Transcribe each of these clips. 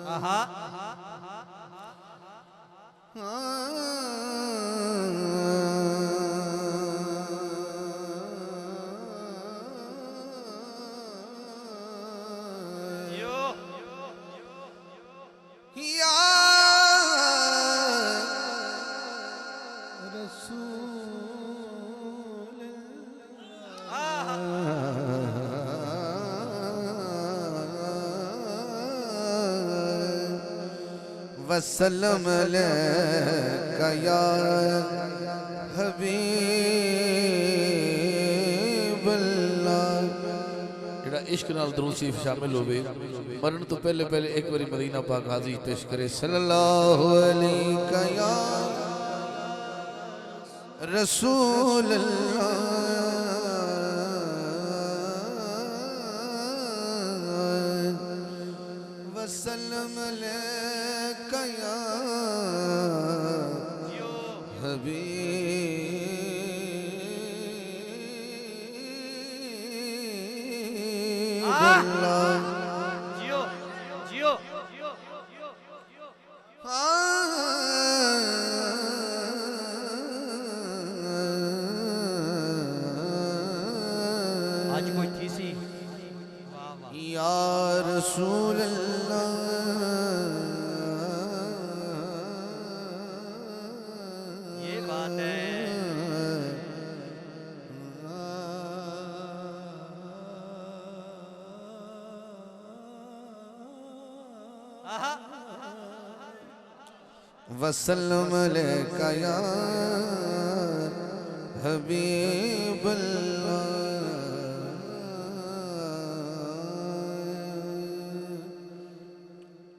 आहा वसल्लम अलैका या हबीबल्लाह। जेड़ा इश्क नाल दरूद शरीफ शामिल होवे मरण तो पहले पहले एक बारी मदीना पाक हाज़िरी पेश करे सल्लल्लाहु अलैका या रसूल अल्लाह। वसल्लम अलैका या हबीबल्लाह। जियो जियो आज कोई थी सी वाह वाह या रसूल अल्लाह। ये बात है आहा वसल्लम अलैका या हबीबल्लाह।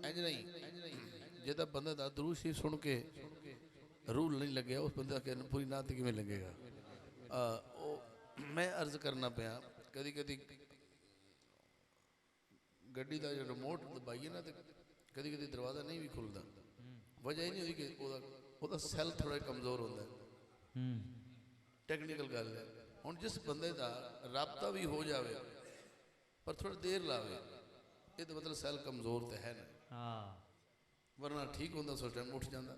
इंज नहीं जेदा बंदे दा दरूद शरीफ सुन के रूह नहीं लगे उस बंदे के पूरी नात किवें लगेगा। मैं अर्ज करना पिया कदी कदी गड्डी का जो रिमोट दबाइए ना तो कदी कदी दरवाजा नहीं भी खुलता। वजह ही नहीं होती कि ओदा सैल थोड़ा कमजोर होता है। टेक्निकल गल है हुण जिस बंदे का राबता भी हो जाए पर थोड़ा देर लावे ये तो मतलब सैल कमजोर तो है ना हाँ वरना ठीक होंदा उस टाइम उठ जाता।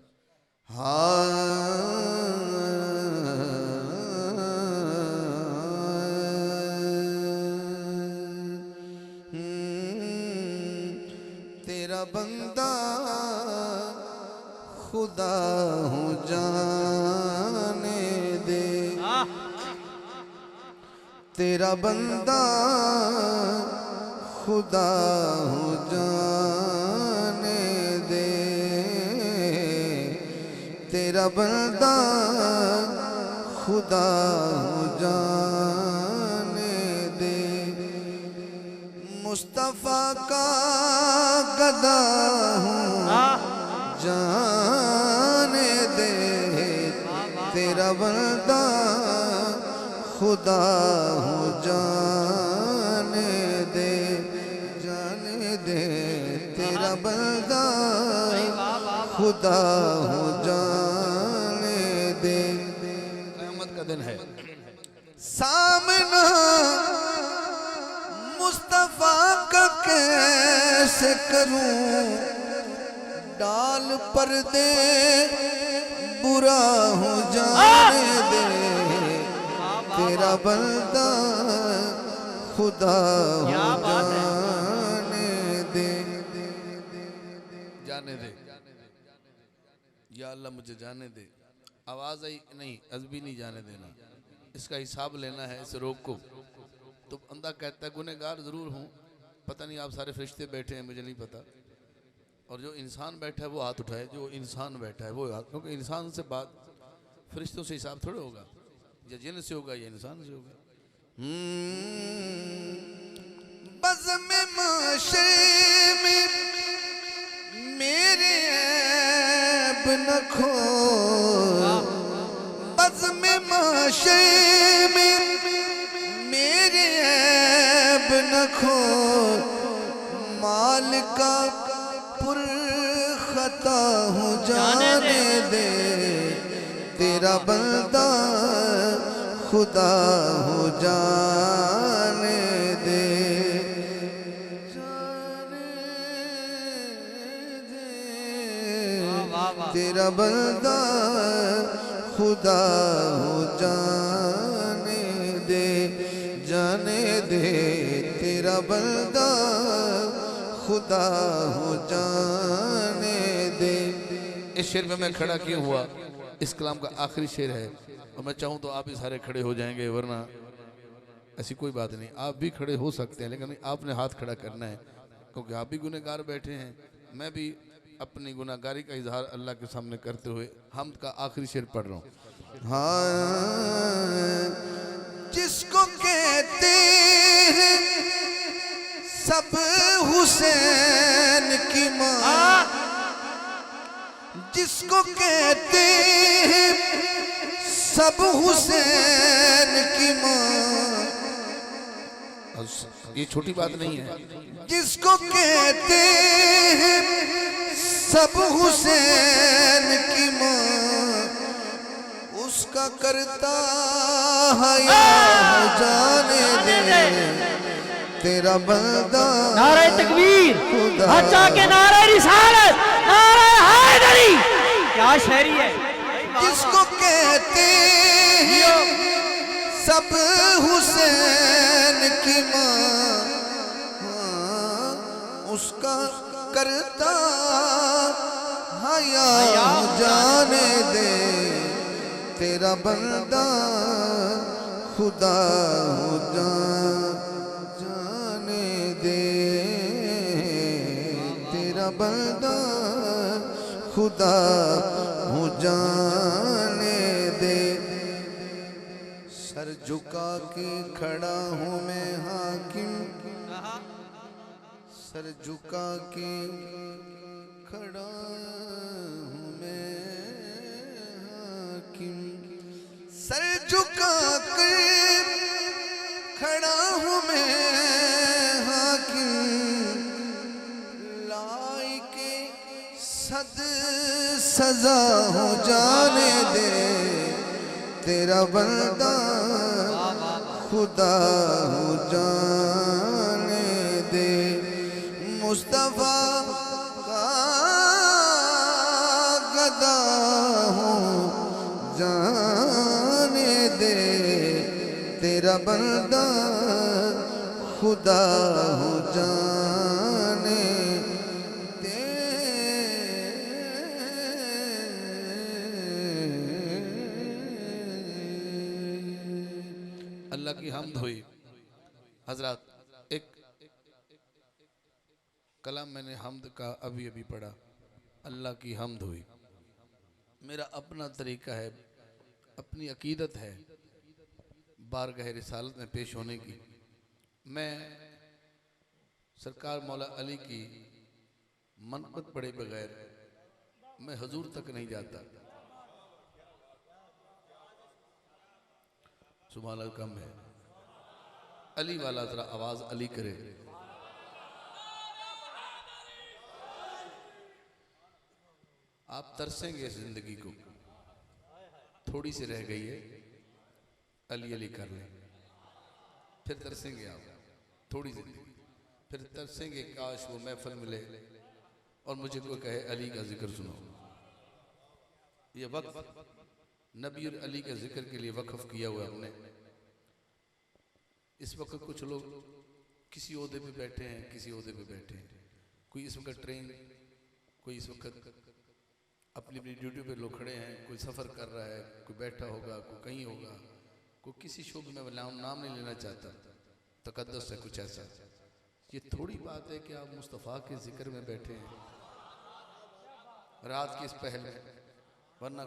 तेरा बंदा खुदा हूँ जाने दे। तेरा बंदा खुदा हूँ जाने दे। तेरा बंदा खुदा हूँ जाने दे। मुस्तफा का गदा हूँ जाने दे। तेरा बंदा खुदा हूँ जाने दे। जाने दे तेरा बंदा खुदा हूँ जाने दे। क़यामत का दिन है सामना मुस्तफा का कैसे करूं। डाल पर्दे बुरा हूँ जाने दे। तेरा बंदा खुदा हूँ जाने दे। जाने दे या अल्लाह मुझे जाने दे। आवाज़ आई नहीं अज़बी नहीं जाने देना इसका हिसाब लेना है इस रोग को। तो बंदा कहता है गुनहगार ज़रूर हूँ पता नहीं आप सारे फरिश्ते बैठे हैं मुझे नहीं पता और जो इंसान बैठा है वो हाथ उठाए। जो इंसान बैठा है वो हाथ क्योंकि इंसान से बात फरिश्तों से हिसाब थोड़ा होगा या जिन से होगा या इंसान से होगा। बज़्म माशरे में मेरे ऐब न खो। बज़्म माशरे में मेरे ऐब न खो। माल का पुर खता हूँ जाने दे। तेरा बंदा खुदा हूँ जाने दे। जाने वाह। तेरा बंदा खुदा हो जाने दे तेरा बंदा खुदा हो जाने दे। इस शेर में मैं खड़ा क्यों हुआ, इस कलाम का आखिरी शेर है और मैं चाहूँ तो आप ही सारे खड़े हो जाएंगे, वरना ऐसी कोई बात नहीं, आप भी खड़े हो सकते हैं लेकिन आपने हाथ खड़ा करना है क्योंकि आप भी गुनहगार बैठे हैं, मैं भी अपनी गुनाहगारी का इजहार अल्लाह के सामने करते हुए हमद का आखिरी शेर पढ़ रहा हूँ। हाँ, जिसको कहते हैं सब हुसैन की माँ, जिसको कहते हैं सब हुसैन की माँ, ये छोटी बात नहीं है, जिसको कहते हैं सब हुसैन की माँ, उसका करता हया जाने दे तेरा बंदा। नारे तकबीर, खुदा हच्चा के नारे रिसालत, नारे हैदरी। क्या शायरी है। जिसको कहते हैं सब हुसैन की माँ, हाँ, उसका करता हया जाने दे तेरा बंदा खुदा हो जाने दे तेरा बंदा खुदा हो जाने दे। सर झुका के खड़ा हूँ मैं हाकिम, सर झुका के खड़ा हूँ मैं हाकिम, सर झुका कर खड़ा हूँ मैं हाकिम, लाइके सद सजा हो जाने दे तेरा बंदा खुदा हो जाने दे। मुस्तफा का गदा हो जाने दे तेरा बंदा खुदा हो जाने दे। अल्लाह की हमद हुई। हजरत एक कलाम मैंने हमद का अभी अभी पढ़ा, अल्लाह की हमद हुई। मेरा अपना तरीका है, अपनी अकीदत है बारगाह रिसालत में पेश होने की। मैं सरकार मौला अली की मनक़बत पढ़े बगैर मैं हजूर तक नहीं जाता। सुभान अल्लाह कम है, अली वाला जरा आवाज अली करे। आप तरसेंगे इस जिंदगी को, थोड़ी सी रह गई है, अली अली कर लें, फिर तरसेंगे आप थोड़ी जिंदगी, फिर तरसेंगे काश वो महफिल मिले और मुझे कोई कहे अली का जिक्र सुनो। ये वक्त नबी और अली के जिक्र के लिए वक्फ किया हुआ हमने। इस वक्त कुछ लोग किसी ओहदे पे बैठे हैं, किसी ओहदे पे बैठे हैं, कोई इस वक्त ट्रेन, कोई इस वक्त अपनी अपनी ड्यूटी पे लोग खड़े हैं, कोई सफ़र कर रहा है, कोई बैठा होगा, कोई कहीं होगा, कोई किसी शोबे में नाम नहीं लेना चाहता, तकद्दस है कुछ ऐसा। ये थोड़ी बात है कि आप मुस्तफ़ा के जिक्र में बैठे हैं रात की इस पहल में, वरना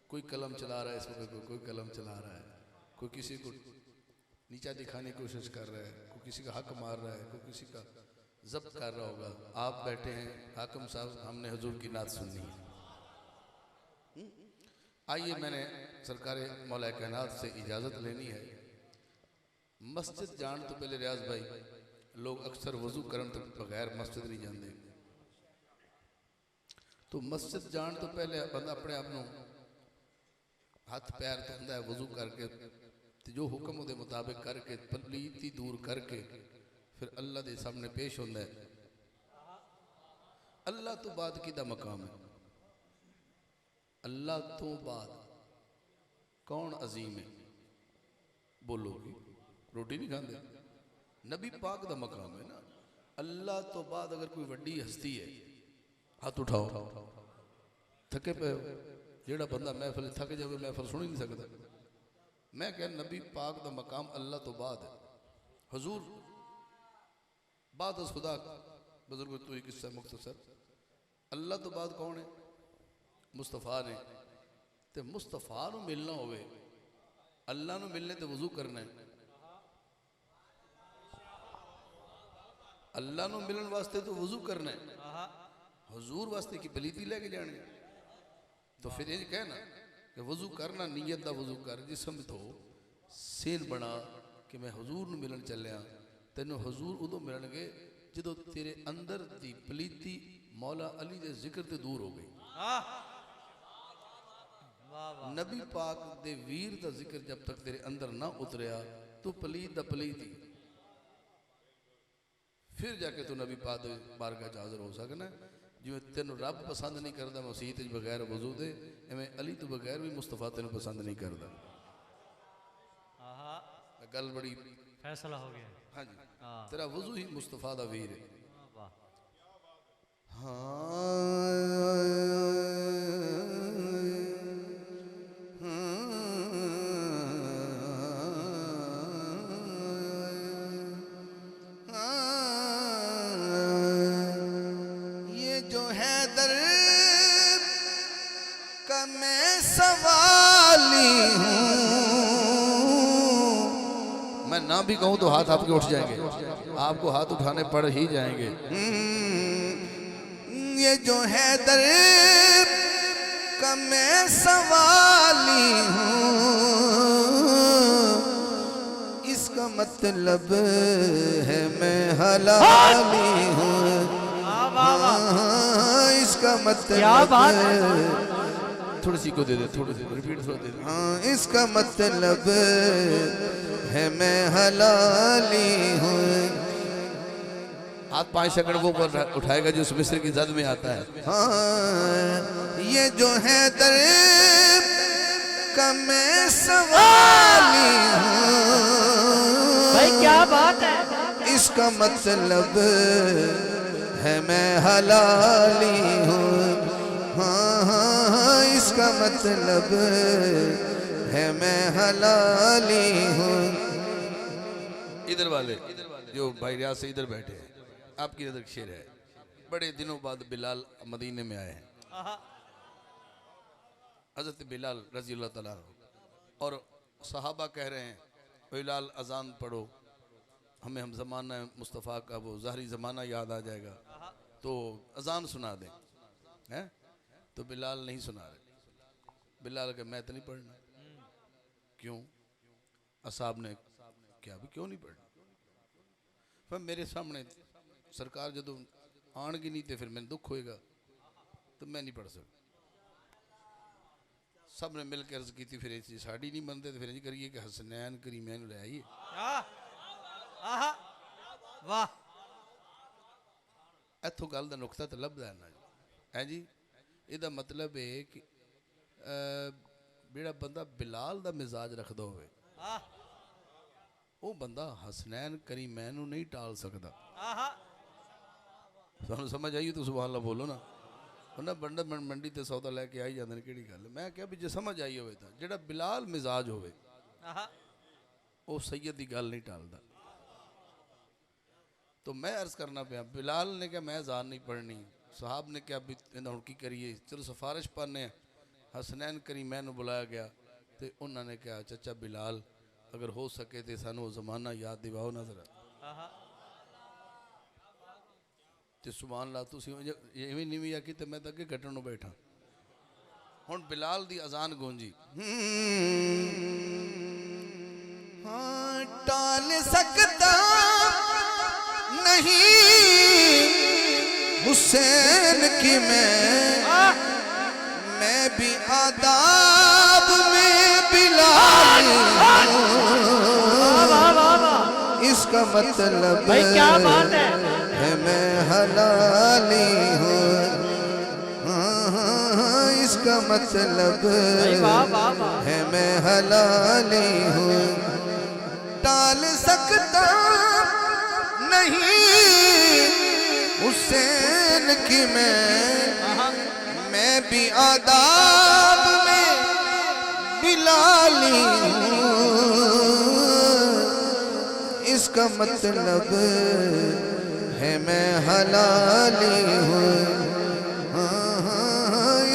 कोई कलम चला रहा है इस वक्त, कोई कलम चला रहा है, कोई किसी को नीचा दिखाने की कोशिश कर रहा है, कोई किसी का हक मार रहा है, कोई किसी का जब्त कर रहा होगा। आप बैठे हैं हाकिम साहब, हमने हुजूर की नात सुननी है। आइए, मैंने सरकार मौला कायनात से इजाज़त लेनी है। मस्जिद जान तो पहले रियाज भाई, लोग अक्सर वजू करन तो बगैर मस्जिद नहीं जाते, तो मस्जिद जान तो पहले बंदा अपने आप को हाथ पैर धोंदा है वजू करके, तो जो हुक्म उहदे मुताबिक करके पलीती दूर करके फिर अल्लाह के सामने पेश होता है। अल्लाह तो बाद की दा मकाम है, अल्लाह तो बाद कौन अजीम है? बोलोगे रोटी नहीं खाते? नबी पाक का मकाम है ना। अल्लाह तो बाद अगर कोई वड्डी हस्ती है, हाथ उठाओ। थके पे हो? जेड़ा बंदा महफिल थक जाए महफिल सुन ही नहीं सकता। मैं कह नबी पाक का मकाम अल्लाह तो बाद है। हुजूर बाद खुदा बुजुर्ग तो एक किस्सा मुख्तसर। अल्लाह तो बाद कौन है? मुस्तफा ने। ते मुस्तफा नू मिलना होवे, अल्लाह नू मिलने ते वजू करना है। अल्लाह नू मिलन वास्ते तो वजू करना है। हुजूर वास्ते की पलीती लेके जाने। तो फिर ये कहना कि वजू करना, नीयत दा वजू कर। जिसम तो सेन बना कि मैं हुजूर नू मिलन चलिया। तेनों हुजूर उदों मिलणगे जो तेरे अंदर दी पलीती मौला अली दे जिक्र ते दूर हो गई। नबी पाक दे वीर दा जिक्र जब तक तेरे अंदर ना उतरिया तू पलीत दा पलीत ही। फिर जाके तू नबी पाक दे बारगाह च हाज़िर हो सकना। जिवें तेन रब पसंद नहीं करता मसीत बगैर वजू दे, एवें अली तो बगैर भी मुस्तफा तेन पसंद नहीं करता। गल बड़ी फैसला हो गया। हाँ जी, तेरा वजू ही मुस्तफा दा वीर है। ये जो है दर का मैं सवाली हूँ। मैं ना भी कहूं तो हाथ आपके उठ जाएंगे, आपको हाथ उठाने पड़ ही जाएंगे। ये जो है दर का मैं सवाली हूँ, इसका मतलब है मैं हलाली हूँ। इसका मतलब क्या बात है? थोड़ी सी को दे दे, थोड़ी सी रिपीट थोड़ा दे दे। हाँ, इसका मतलब है मैं हलाली हूँ। हाथ 5 सेकंड वो ऊपर उठाएगा जो उस मिस्र की जद में आता है। हाँ, ये जो है दर का मैं सवाली हूँ। भाई क्या बात है? इसका मतलब है मैं हलाली हूँ। हाँ हाँ हाँ, इसका मतलब है मैं हलाली हूँ। इधर वाले जो भाई रियाज से इधर बैठे हैं, आपकी नजर शेर है। बड़े दिनों बाद बिलाल मदीने में आए हैं। हजरत बिलाल रजी अल्लाह तआला और सहाबा कह रहे हैं बिलाल अजान पढ़ो, हमें हम ज़माना मुस्तफ़ा का वो ज़ाहरी ज़माना याद आ जाएगा, तो अजान सुना दें। हैं तो बिलाल नहीं सुना रहे। बिलाल के मैं तो नहीं पढ़ना। क्यों? असाब ने क्या भी क्यों नहीं पढ़ना? फिर मेरे सामने सरकार जो आनगी नहीं तो फिर मैंने दुख होएगा, तो मैं नहीं पढ़ सकता। सब ने मिल के अर्ज की थी, फिर साड़ी नहीं मनते तो फिर इंज करिए कि हसनैन करीमैन ले आइए। वाह, इतों गल का नुकता तो लभदा है ना है जी। ਇਹਦਾ मतलब है कि ਜਿਹੜਾ बंदा बिलाल का मिजाज रखता होवे वो बंदा हसनैन करीमैन नूं नहीं टाल सकता। तुहानूं समझ आई तो सुभान अल्लाह बोलो ना। उन्हें बंदा मंडी ते सौदा लैके आई जाते हैं, किहड़ी गल। मैं क्या भी जो समझ आई होवे तो जिहड़ा बिलाल मिजाज होवे वो सैयद की गल नहीं टालता। तो मैं अर्ज करना पाया, बिलाल ने कहा मैं अज़ान नहीं पढ़नी। साहब ने क्या भी हुण की करिए, चलो सिफारिश पाने। हसनैन करीमैन बुलाया गया तो उन्होंने कहा चाचा बिलाल अगर हो सके तो सानू जमाना याद दिवाओ ना जरा। तो सुभान अल्लाह तुसीं इवें नीवी आखी तो मैं तो अगे कट्टण नूं बैठा। हुण बिलाल दी अजान गूंजी। हाँ, टाल सकता नहीं हुसैन की मैं भी आदाब में बिलाल हूँ। इसका मतलब भाई क्या बात है मैं हलाली हूँ। हाँ हाँ हाँ, इसका मतलब वाह वाह वाह है मैं हलाली हूँ। टाल सकता नहीं हुसैन की मैं भी आदाब में बिलाली हूँ। इसका मतलब है मैं हलाली हूँ।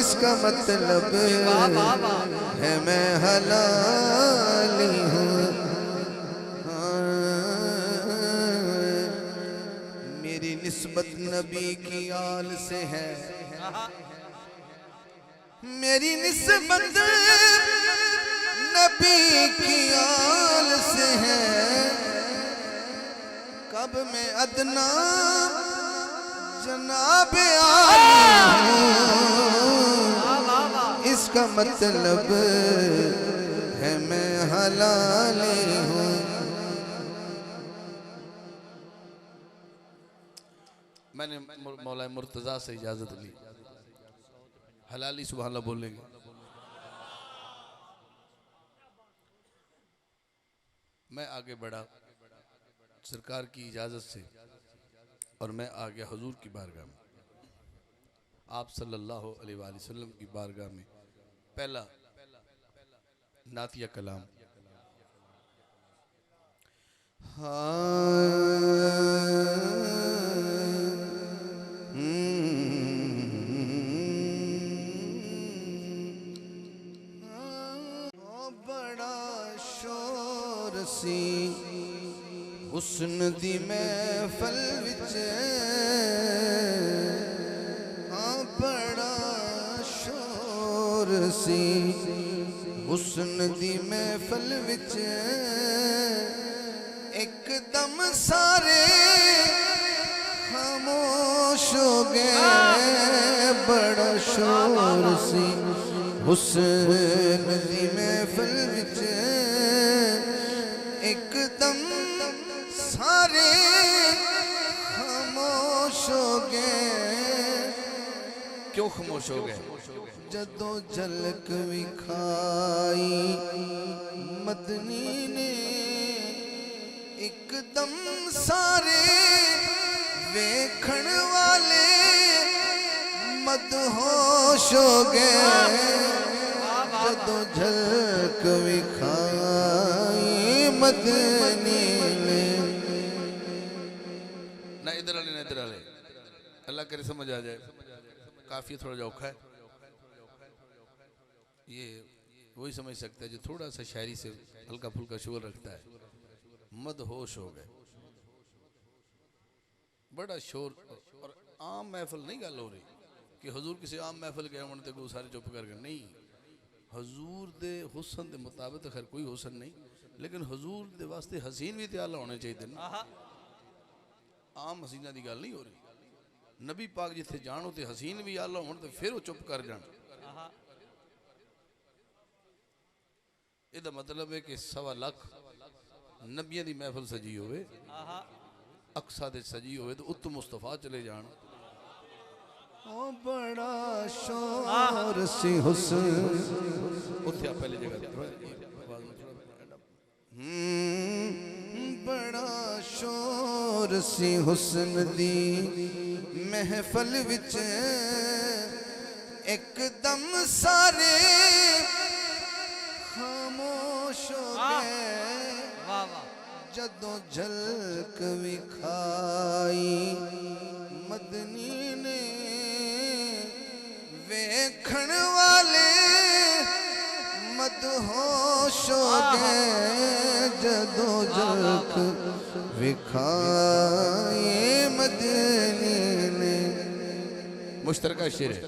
इसका मतलब वाह वाह वाह है मैं हलाली हूँ। मेरी निस्बत नबी की आल से है। मेरी निस्बत नबी की आल से है। कब मैं अदना जनाब आली हूँ। इसका मतलब है मैं हलाली हूँ। मैंने मौला मुर्तज़ा से इजाज़त ली, हलाली सुभान अल्लाह बोलेंगे। मैं आगे बढ़ा सरकार की इजाज़त से और मैं आ गया हुजूर की बारगाह में। आप सल्लल्लाहु अलैहि वसल्लम की बारगाह में पहला नातिया कलाम। बड़ा शोर सी हुस्न दी महफल विच। हाँ बड़ा शोर सी हुस्न दी महफल विच। एकदम सारे खामोश हो गए। बड़ा शोर सी हुस्न दी महफल विच। एकदम सारे खामोश हो गए। क्यों खामोश हो गए? जदों झलक विखाई मदनी ने एकदम सारे वेखण वाले मदहोश हो गए। जदों झलक विखाई मदनी ने। ना इधर आले ना इधर आले, अल्लाह करे समझ आ जाए। काफी थोड़ा जा औखा है, ये वही समझ सकता है जो थोड़ा सा शायरी से हल्का फुल्का शोर रखता है। मदहोश हो गए, बड़ा शोर। और आम महफिल नहीं गल हो रही कि हुजूर किसी आम महफिल गए होने ते सारे चुप कर गए, नहीं। हुजूर दे हुसन के मुताबिक खैर कोई हुसन नहीं, लेकिन हुजूर दे वास्ते हसीन भी त्याला होने चाहिए ना। आम हसीना की गल नहीं हो रही। नबी पाक जिथे जान उते हसीन भी आला होने तो फिर वो चुप कर जान। ਇਹਦਾ मतलब है कि 1.25 लाख नबियां दी महफिल सजी होवे, अक्सा दे सजी होवे तो उत्तम मुस्तफा चले जान। ओ बड़ा शोर सी हुस्न। उथे आप पहले जगह बड़ा शोर सी हुस्न दी महफल विच। एकदम सारे खामोश हो गए। जदों झलक विखाई मदनी ने वेखण वाले मदहोश हो गए। जदों झलक विखाई मदनी ने। मुश्तरका शेर है।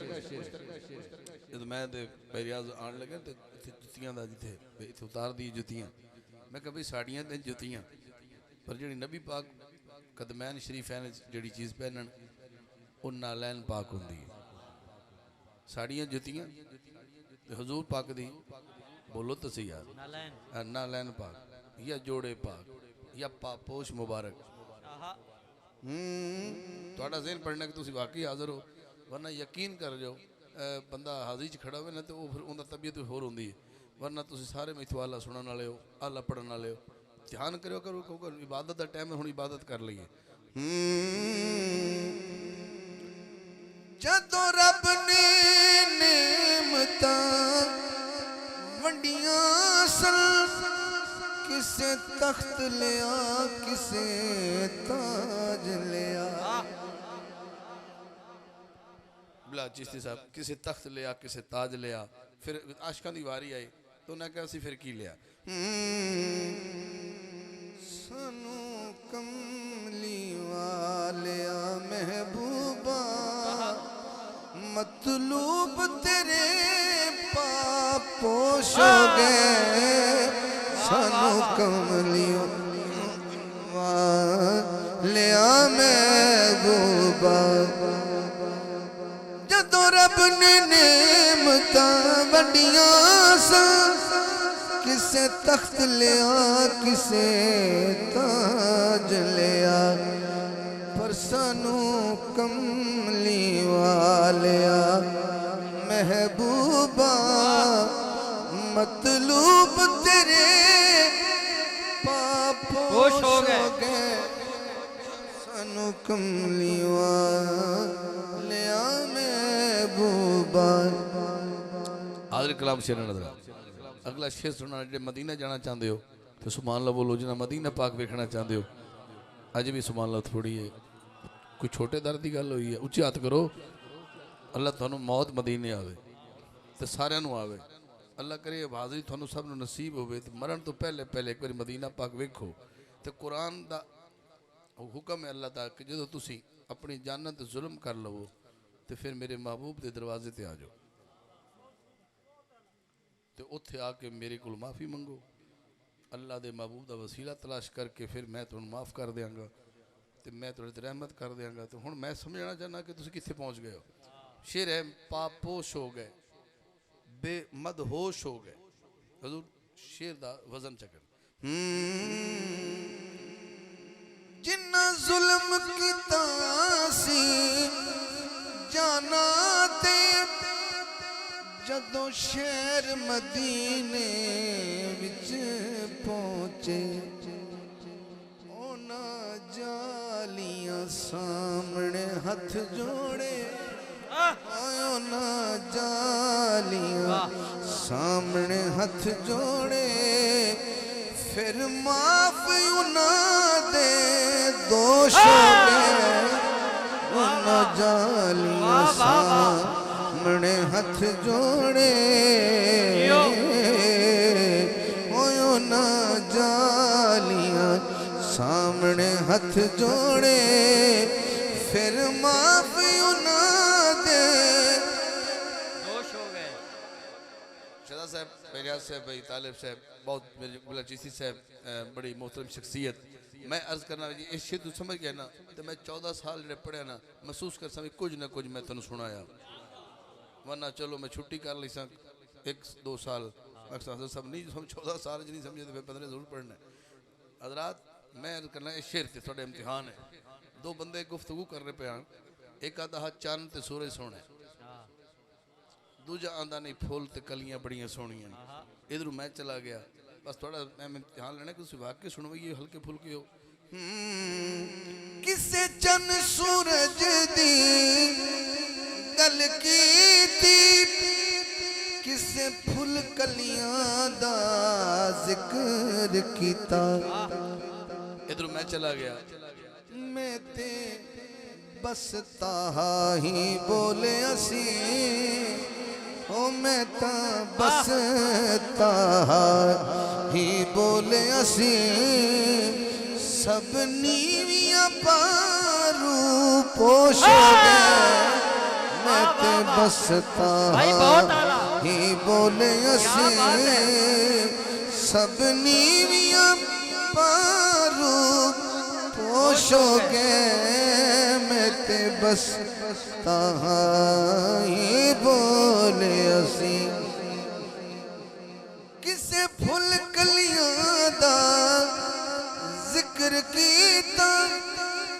जब मैं रियाज आन लगे तो जुतियां दा जिथे इथे उतार दी जुतियां, मैं कभी साड़ियां ते जुतियां, पर जी नबी पाक कदमैन शरीफैन जी चीज़ पहनन वो नालैन पाक होंगी। साड़ियां जुतियां हजूर पाक दी बोलो तो सही यार, नालैन पाक या जोड़े पाक या पापोश मुबारक। थोड़ा ज़हन पढ़ना कि तुम वाकई हाजिर हो, वरना यकीन कर जाओ बंदा हाज़री च खड़ा हो ना तो फिर उनकी तबीयत होर होंगी है। वरना तुम सारे मैथों आला सुनने वाले हो, आला पढ़ने वाले हो, ध्यान करो करो क्योंकि इबादत का टाइम है, हुण इबादत कर लीए। जदों रब ने नेमतां वंडियां सन, किसे तख्त लिया किसे ताज लिया। बिला चिश्ती साहब किसे तख्त लिया किसे ताज लिया, फिर आशिकां दी वारी आई तो उन्हें कहा सी फिर की लिया। सानू कमली वालिया महबूबा, मतलूब तेरे पापोश हो गए। सानू कमली वालिया महबूबा, जदों रब ने नेमतां वंडियां सन, किसे तख्त लिया किसे ताज लिया। पर सानू कमली वालिया महबूबा, मतलूब तेरे पापोश हो गए। सानू कमली वालिया महबूबा। हाज़िर कलाम शेर नज़र अगला शेर सुनना। जो मदीना जाना चाहते हो तो सुभान अल्लाह बोलो, जिन्हें मदीना पाक वेखना चाहते हो अज भी सुभान अल्लाह थोड़ी है। कोई छोटे दर की गल हुई है, उच्ची हाथ करो। अल्लाह थानू मौत मदीने आवे तो सारिਆਂ ਨੂੰ आवे। अल्लाह करे हाज़री थानू सब नूं नसीब होवे तो मरण तो पहले पहले एक बार मदीना पाक वेखो। तो कुरान का हुक्म है अल्लाह दा कि जो तुसी अपनी जान ते जुल्म कर लवो तो फिर मेरे महबूब के दरवाजे ते आ जाओ, तो उत्थे आके मेरे को माफ़ी मंगो। अल्लाह के महबूब का वसीला तलाश करके फिर मैं तुहानू माफ़ कर देंगा, तो मैं तुहाडे ते रहमत कर देंगा। तो हुण मैं समझना चाहना कि तुसीं कित्थे पहुँच गए हो। शेर है पापोश हो गए, बेमदहोश हो गए। हजूर शेर दा वजन चकर। जिन्ना जुल्म कीता सी जाना ते, जदों शहर मदीने विच पहुंचे। उन्हां जालियां सामने हथ जोड़े, उन्हां जालियां सामने हथ जोड़े। फिर माफ उन्हां दे दोष हो गए। उन्हां जालियां सामने हथ जोड़े, उन्हां जालियां सामने हथ जोड़े। फिर माफ उन्हां दे दोष हो गए। शहजाद साहब, फरियाद साहब, भाई तालिब साहब, बहुत मेरे बुला चिश्ती साहब बड़ी मोहतरम शख्सियत। मैं अर्ज करना जी इस शेर तू समझ गया ना, तो मैं 14 साल जो पढ़िया ना महसूस कर सा कुछ ना कुछ मैं तेन सुनाया। वरना चलो मैं छुट्टी कर ली सा 1-2 साल, अक्सर सब नहीं हम 14 साल नहीं समझे तो फिर 15 जरूर पढ़ना। हजरात मैं अर्ज करना इस शेर से थोड़े इम्तिहान है। 2 बंदे गुफ्तगू कर रहे पे, एक आधा हाथ चंद ते सूरज सोने, दूजा आंदा नहीं फुल ते कलियां बड़ियां सोहणियां। इधर मैं चला गया, बस थोड़ा मैं इम्तिहान लेना कि तुसीं वाकई सुनवाइए हल्के फुल्के हो। किसे चन सूरज दी गल कीती, किसे फुल कलियां दा जिक्र कीता। इधर मैं चला गया, मैं ते बस ताहा ही बोले असी। ओ मैं ता बस ताहा ही बोले असी। सब नीवियां पारू पोश गए। मैं ते बस ताहा ही बोले असी। सब नीवियां पारू पोश गए। मैं ते बस ताहा ही बोले असी। किसे फुल कलियां दा जिक्र कीता,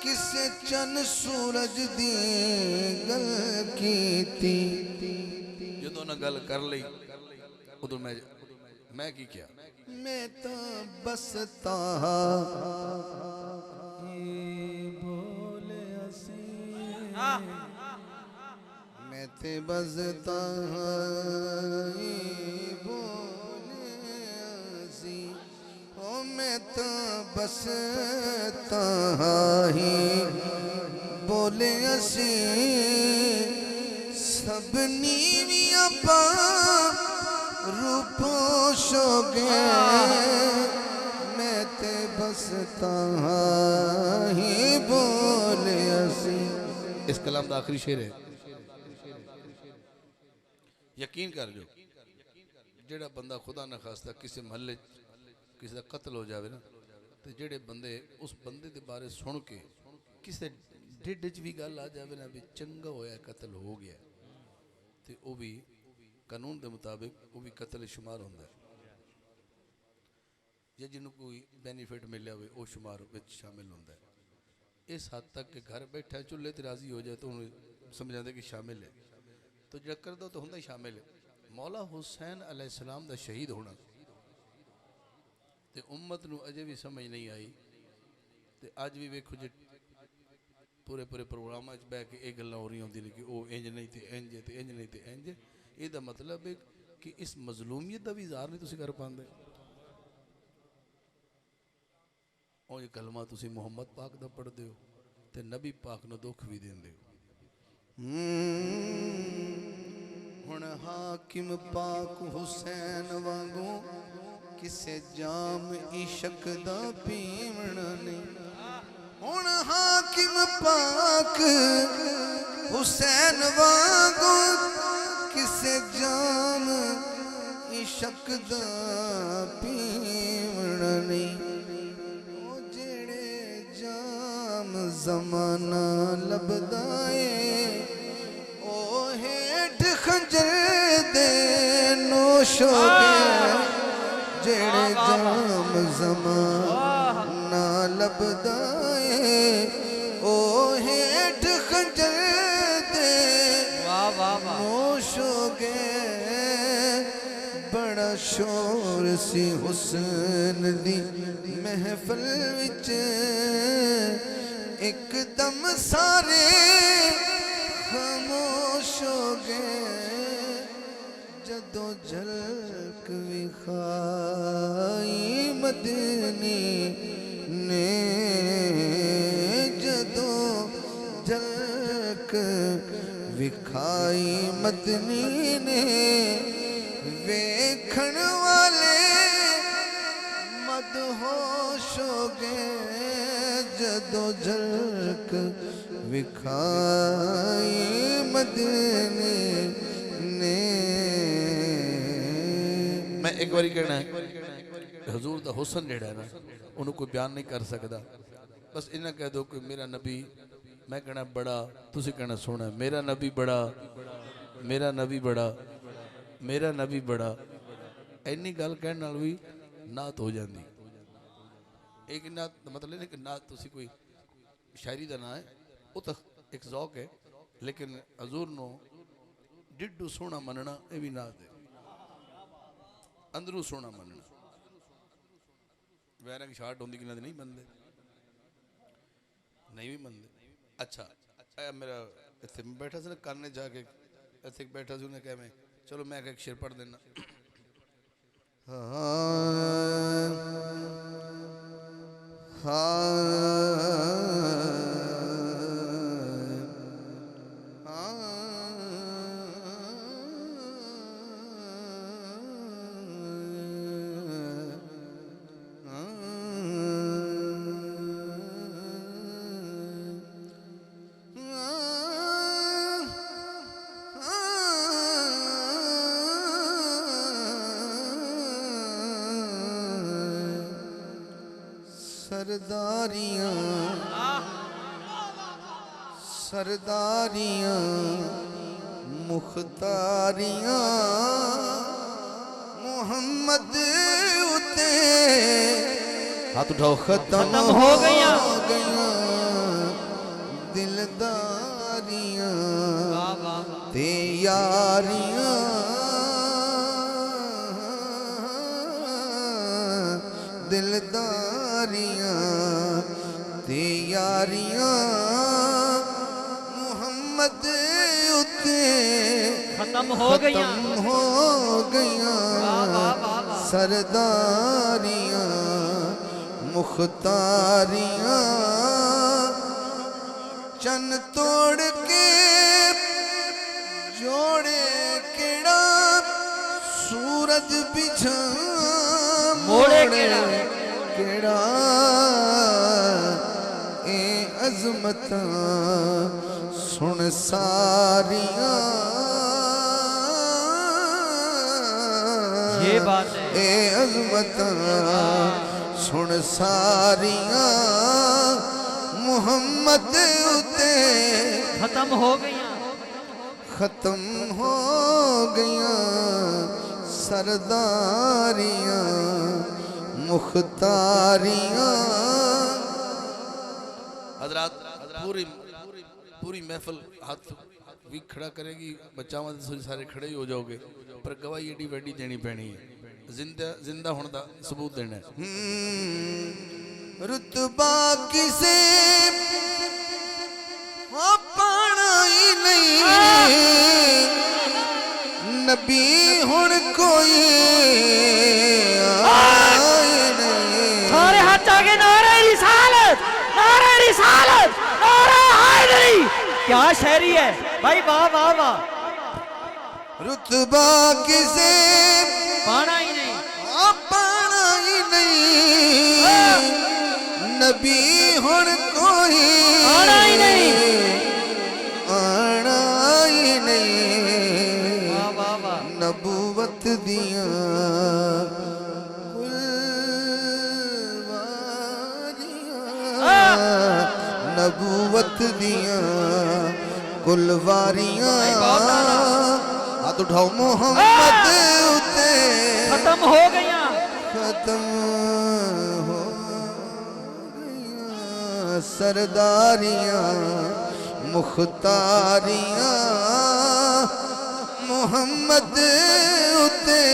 किसे किसे चन सूरज दी गल कीती ਜਦੋਂ ਨਾ ਗੱਲ ਕਰ ਲਈ ਉਦੋਂ ਮੈਂ ਕੀ ਕਿਹਾ मैं तो बस ताहा बोले असी मैं ते बस ताहा बोले असी ओ मैं तो बस ताहा ही बोले असी सब नीवियां पा रूपो शोगे मैं ते बस ताहा ही बोले असी। इस कलाम का आखिरी शेर है यकीन कर जो जेड़ा बंदा खुदा ना खास्ता किसी महल्ले किसी का कत्ल हो जाए ना तो जेड़े बंदे उस बंदे के बारे सुन के किसी ढिड च भी गल आ जाए ना भी चंगा होया कत्ल हो गया तो वह भी कानून के मुताबिक वो भी कत्ल शुमार होंदा या जिन्हों कोई बेनीफिट मिले हुए वो शुमार शामिल होंदा है। इस हद तक कि घर बैठा चूल्हे ते राजी हो जाए तो उन्हें समझ आते कि शामिल है तो जो कर दो तो होंदा ही शामिल है। मौला हुसैन अलैहिस्सलाम दा शहीद होना तो उम्मत नूं अजे भी समझ नहीं आई तो अज भी वेखो जो पूरे पूरे प्रोग्राम बह के ये गल्लां हो रही होंदी कि वो इंज नहीं तो इंज तो इंज नहीं तो इंज ਇਹਦਾ मतलब है कि इस मजलूमियत का भी इजहार नहीं तुसी कर पाते और ये कलमा तुसी मुहम्मद पाक दा पढ़ते हो तो नबी पाक नूं दुख भी देंदे हो। हुण हाकिम पाक हुसैन वांगू किसे जाम इशक दा पीवण नहीं हुण हाकिम पाक हुसैन वांगू किसे जाम इशक दा पीवण नहीं ओ जेड़े जाम जमाना लभदा ए ओ हेठ खंजर दे नोश हो गया जेड़े जाम जमाना लभदा ए ओ हेठ खंजर दे नोश हो गए बड़ा शोर सी हुस्न दी महफिल विच एकदम सारे खामोश हो गए जदों झलक विखाई मदनी ने जदों झलक विखाई मदनी ने वेखण वाले मदहोश हो गए जदों झलक विखाई मदनी ने। मैं एक बारी कहना है हजूर दा हुसन जेड़ा है ना उन्होंने कोई बयान नहीं कर सकता बस इन्हें कह दो कि मेरा नबी मैं कहना बड़ा तुसी कहना सोना मेरा नबी बड़ा मेरा नबी बड़ा मेरा नबी बड़ा इन्नी गल कहने नाल भी नात हो जाती एक नात मतलब नहीं कि नात तुसी कोई शायरी का ना है वो तो एक ज़ौक है लेकिन हजूर नो डिड्डू सोना मनना ये भी नात है अंदरू सोना मनना वैरा की शार्ट होंगी कि नहीं मनते नहीं भी मनते। अच्छा मेरा इतने बैठा से ना करने जाके इतने बैठा से उन्हें कहा मैं चलो मैं एक शेर पढ़ देना सरदारियां सरदारियां मुख्तारियां मोहम्मद उते हाथ उठाओ खत्म हो गया दिलदारियां वाह वाह वाह ते यारियां दिलदारियां ते यारियां मुहम्मद उते खत्म हो गईयां हो गईयां वाह वाह वाह वाह सरदारियां मुख्तारियां चन तोड़ के जोड़े केड़ा सूरज बिछा मोड़े केड़ा केड़ा ए अजमत सुन सारियां ये बात है ए अजमत सुन सारियां मुहम्मद उते खत्म हो गईयां खत्म हो गईयां सरदारियां मुख्तारियां। हजरात पूरी पूरी महफिल हाथ भी खड़ा करेगी, बच्चावां दे सारे खड़े ही हो जाओगे, पर गवाही एडी वड्डी देनी पैनी है, जिंदा जिंदा होने का सबूत देना है। रुतबा किसे पाना ही नहीं, नबी हुण कोई आए नहीं। सारे हाथ आगे नारे रिसालत नारे हैदरी। क्या शायरी है भाई, वाह वाह वाह। रुतबा किसे पाना ही नहीं पाना ही नहीं, नबी हुण कोई आना ही नहीं आना ही नहीं। वाह वाह वाह नबूवत दियां नबूवत दियां कुलवारियां। हाथ उठाओ मोहम्मद उते खत्म हो गईयां खत्म हो गईयां सरदारियां मुख्तारियां मोहम्मद उते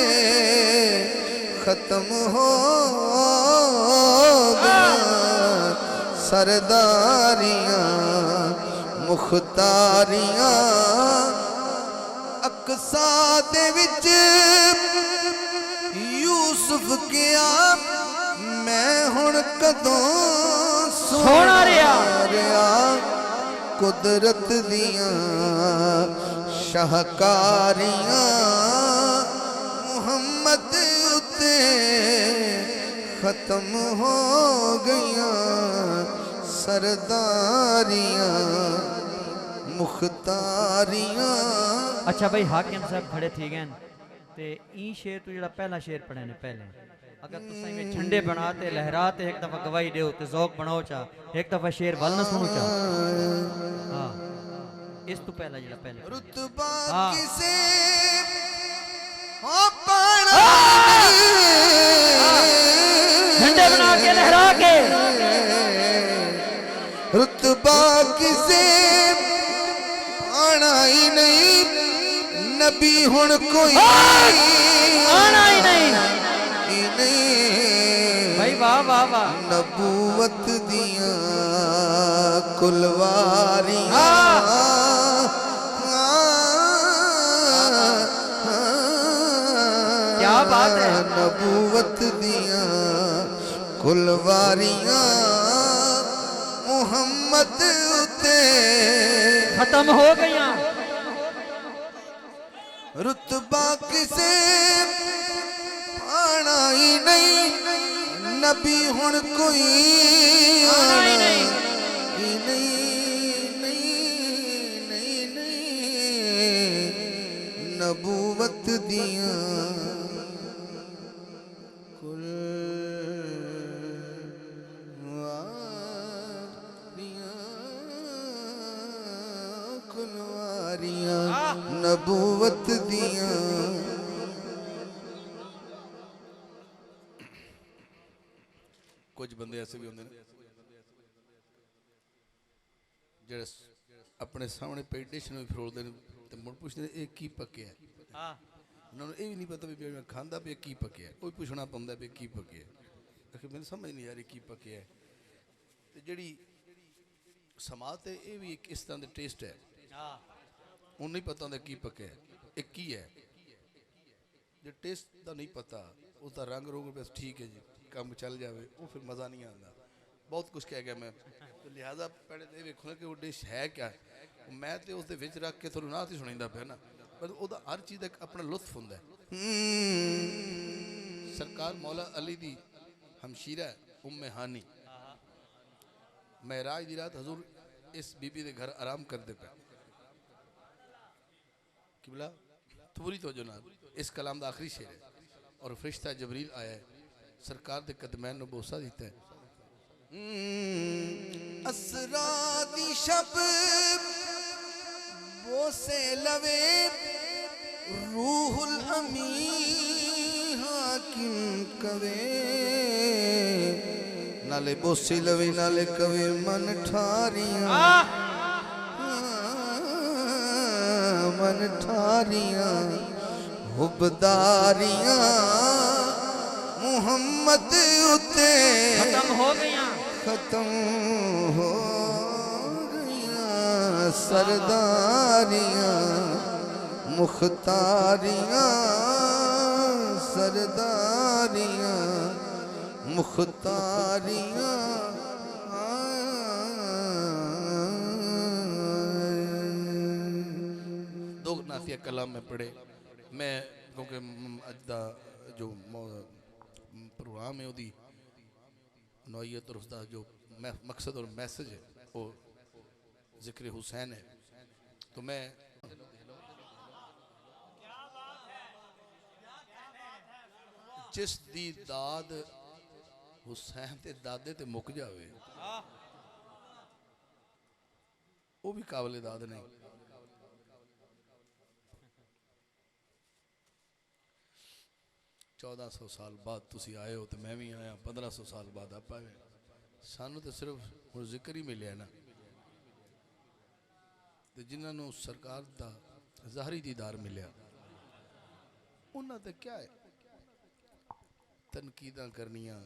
खत्म हो गईयां सरदारियां मुख्तारियां। अक्सा दे विच यूसुफ गया मैं हुण कदों सोना रिया कुदरत दियां शाहकारियां मुहम्मद उते खत्म हो गईयां सरदारियां मुख्तारियां। अच्छा भाई हाकिम साहब खड़े थी गए ते ई शेर तू जड़ा पहला शेर पढ़े ने पहले, अगर तुसा में झंडे बनाते लहराते एक दफा गवाही देओ ते ज़ौक बनाओ चा, एक दफा शेर वल न सुनो चा। हां इस तो पहला जड़ा पहले रुतबा हाँ। किसे हो पाना झंडे बना के लहरा के रुतबा किसे आना ही नहीं, नबी हुण कोई आना ही नहीं भाई वाह वाह वाह नबूवत दियां कुलवारियां क्या बात है। नबूवत दियां कुलवारियां मुहम्मद उते खत्म हो गईयां रुतबा किसे आना ही नहीं, नबी हुण कोई आना ही नहीं नबूवत दियां कुलवारियां नबूवत दियां। कुछ बंदे ऐसे भी होंगे ਜਿਹੜੇ ਆਪਣੇ ਸਾਹਮਣੇ ਪਈ ਡਿਸ਼ ਨੂੰ ਫਰੋਲਦੇ ਨੇ ਤੇ ਮੁੜ ਪੁੱਛਦੇ ਨੇ ਇਹ ਕੀ ਪੱਕਿਆ ਹੈ। ਹਾਂ ਉਹਨਾਂ ਨੂੰ ਇਹ ਵੀ ਨਹੀਂ ਪਤਾ ਵੀ ਮੈਂ ਖਾਂਦਾ ਪਿਆ ਕੀ ਪੱਕਿਆ, ਉਹ ਪੁੱਛਣਾ ਪੈਂਦਾ ਵੀ ਕੀ ਪੱਕਿਆ। ਕਿ ਮੈਨੂੰ ਸਮਝ ਨਹੀਂ ਆ ਰਹੀ ਕੀ ਪੱਕਿਆ। ਤੇ ਜਿਹੜੀ ਸਮਾਤ ਹੈ ਇਹ ਵੀ ਇੱਕ ਇਸ ਤਰ੍ਹਾਂ ਦੇ ਟੇਸਟ ਹੈ, ਹਾਂ ਉਹਨੂੰ ਨਹੀਂ ਪਤਾ ਹੁੰਦਾ ਕੀ ਪੱਕਿਆ ਇਹ ਕੀ ਹੈ। ਜੇ ਟੇਸਟ ਦਾ ਨਹੀਂ ਪਤਾ उसका रंग रूंग बस ठीक है जी काम चल जाए वो फिर मज़ा नहीं आता। बहुत कुछ कह गया मैं, तो लिहाजा पहले तो वेखो कि वो डिश है क्या है। मैं तो उस रख के थोड़ा ना तो सुनाईंदा पिया ना, पर वो हर चीज़ का एक अपना लुत्फ होंदा है। सरकार मौला अली दी हमशीरा उम्मे हानी महराज दी रात हजूर इस बीबी के घर आराम करते पे कि बोला पूरी तो जो ना इस कलाम का आखिरी शेर है और फरिश्ता जबरील आया है सरकार के कदमैन नूं बोसा दिता है। असरा दी शब बोसे लवे रूहुल अमीन हाकिम कवे नाले बोसे लवे नाले कवे मन ठारियां मन ठारियां हुबदारियां मुहम्मद उते खत्म हो गया खत्म हो गया सरदारियां मुख्तारियां सरदारियां मुख्तारियां। दो नातिया कलाम में पढ़े मैं क्योंकि अज का जो प्रोग्राम है वो नौयत और उसका जो मकसद और मैसेज है वो जिक्र हुसैन है। तो मैं जिस दी दाद हुसैन ते दादे ते मुक जावे वो भी काबिल दाद नहीं। 1400 साल बाद तुसी आए हो तो मैं भी आया, 1500 साल बाद आप आए। सानू तो सिर्फ हुण जिक्र ही मिले ना, तो जिन्होंने सरकार का ज़ाहरी दीदार मिले उन्होंने क्या है तनकीदा करनिया,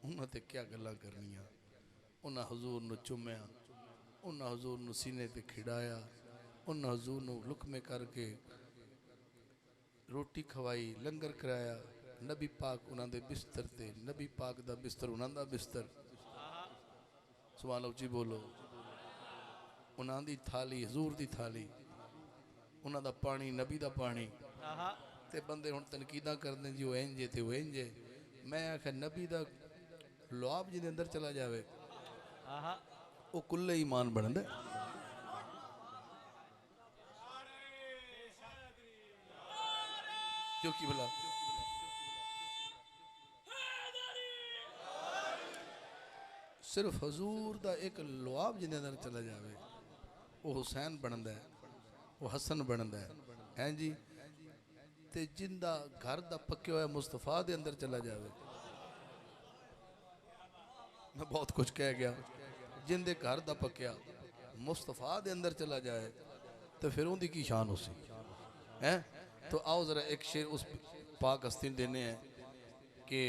उन्होंने क्या गल्लां करनिया। उन्हें हजूर नूं चुम्या, उन्हें हजूर नूं सीने ते खिड़ाया, उन्हें हजूर नूं लुकमे करके रोटी खवाई, लंगर कराया। नबी पाक उन्होंने बिस्तर ते, नबी पाक दा बिस्तर उन्होंने बिस्तर। सुभान उच्ची बोलो। उन्होंने थाली हजूर दी थाली, उन्होंने पानी नबी दा पानी। ते बंदे हुण तनकीदा करते जी वो इंज ते वो इंज। मैं आख्या नबी दा लुआब जी दे अंदर चला जावे वो कुल्ले ईमान बनदा। क्योंकि भला सिर्फ हजूर दा एक लुआब जिन्हें अंदर चला जावे वो हुसैन बनदा है, वो हसन बनदा है जी। ते जिंदा घर दा पक्के हुआ मुस्तफा दे अंदर चला जावे। मैं बहुत कुछ कह गया। जिंदे घर दा पक्या मुस्तफा दे अंदर चला जाए तो फिर उनकी की शान हो सी है। तो आओ जरा एक शेर उस पाक हस्ती देने हैं कि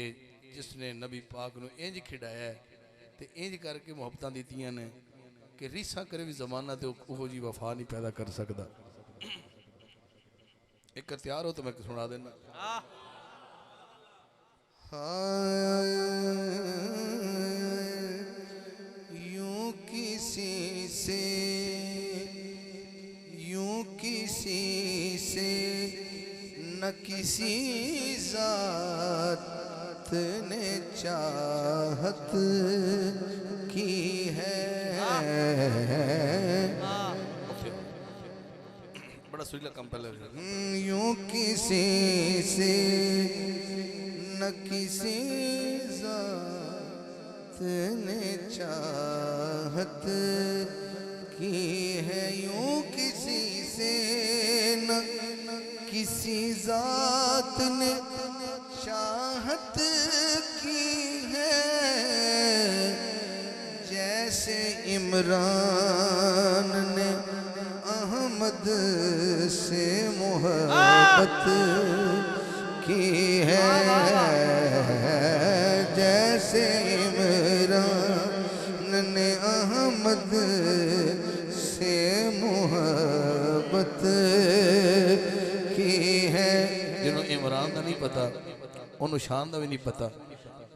जिसने नबी पाक नूं इंज खिडाया है ते इंज करके मुहब्बतां दित्तियां ने कि रीसा करे भी जमाना तो वो जी वफा नहीं पैदा कर सकता। एक तैयार हो तो मैं सुना देना। यूं किसी से न किसी जात ने चाहत की है। बड़ा सुरीला कम पहले यूं किसी से न किसी जात ने चाहत की है। यूं किसी से न किसी जात ने चाहत की है। जैसे जैसे इमरान ने अहमद से मोहब्बत की है, जैसे इमरान ने अहमद से मोहब्बत की है। जिन्हों इमरान का नहीं पता उन्होंने शान का भी नहीं पता।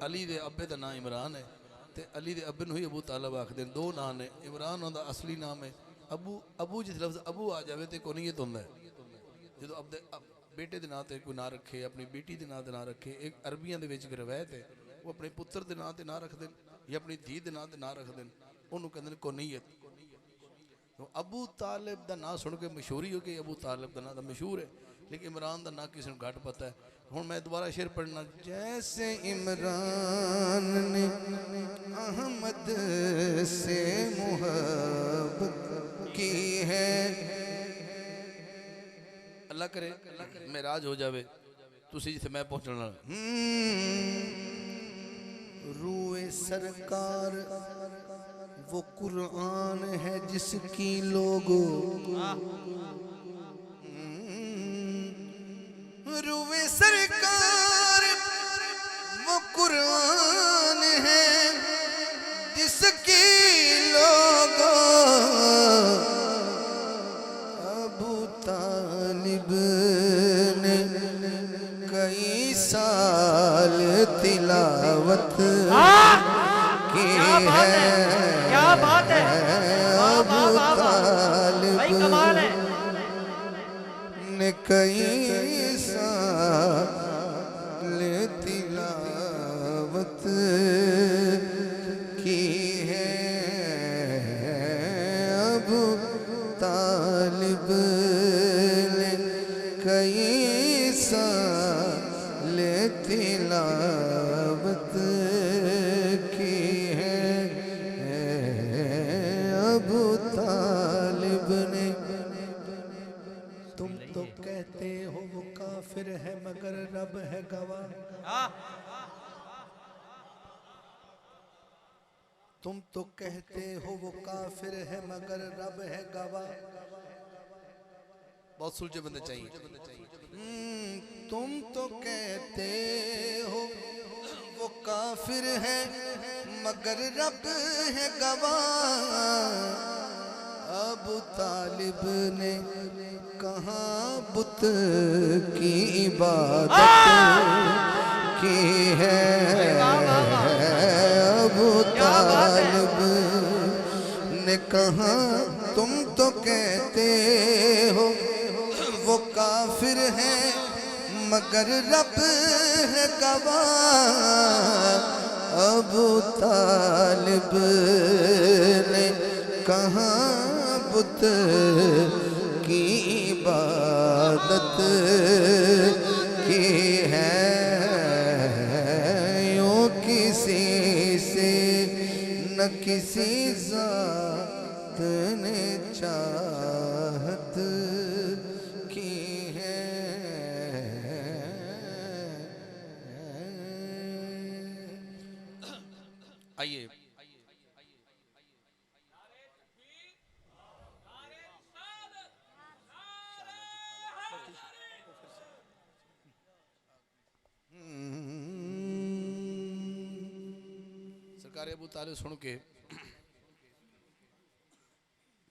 अली दे अब्बे का नाम इमरान है ते अली दे अब्बे नूं ही अबू तालब आखदे ने। दो नाम ने, इमरान उनका असली नाम है। अबू अबू जिस लफ्ज़ अबू आ जाए तो कुनीयत होंदा है। जो अपने बेटे के नाम से कोई ना रखे, अपनी बेटी के नाम से ना रखे, एक अरबियां दे विच रवायत है वो अपने पुत्र के नाम से ना रखते या अपनी धी के नाम से ना रखते उन्होंने कहते कुनीयत। तो अबू तालिब का नाम सुन के मशहूरी हो गई, अबू तालिब का नाम तो मशहूर है लेकिन इमरान का नाम किसी को घट पता है। हूँ मैं दोबारा शेर पढ़ना। जैसे इमरान ने अहमद से मोहब्बत की है। अल्लाह करे मेराज हो जावे तुसी जिथे मैं पहुंचना। रूए सरकार वो कुरान है जिसकी लोगों, रूए सरकार वो कुरान है जिसकी लोगों, अबू तालिब ने कई साल तिलावत की है। क्या बात है, अबू तालिब भाई कमाल है। ने कई साल तिलावत की है। अबू तालिब ने कई साल तिलावत की है। अबू तालिब ने। तुम तो कहते हो वो काफिर है मगर रब है गवाह, तुम तो कहते हो वो काफिर है मगर रब है गवाह। बहुत सुलझे बंदे चाहिए। तुम तो कहते हो वो काफिर है मगर रब है गवाह। अबू तालिब ने कहाँ बुत की इबादत की है। अबू तालिब ने कहा तुम तो कहते हो वो काफिर है मगर रब है गवाह। अबू तालिब ने कहा बुत की इबादत की है। यूं किसी से न किसी जात ने चाहत की है। आइए सरकार अबू तालिब सुन के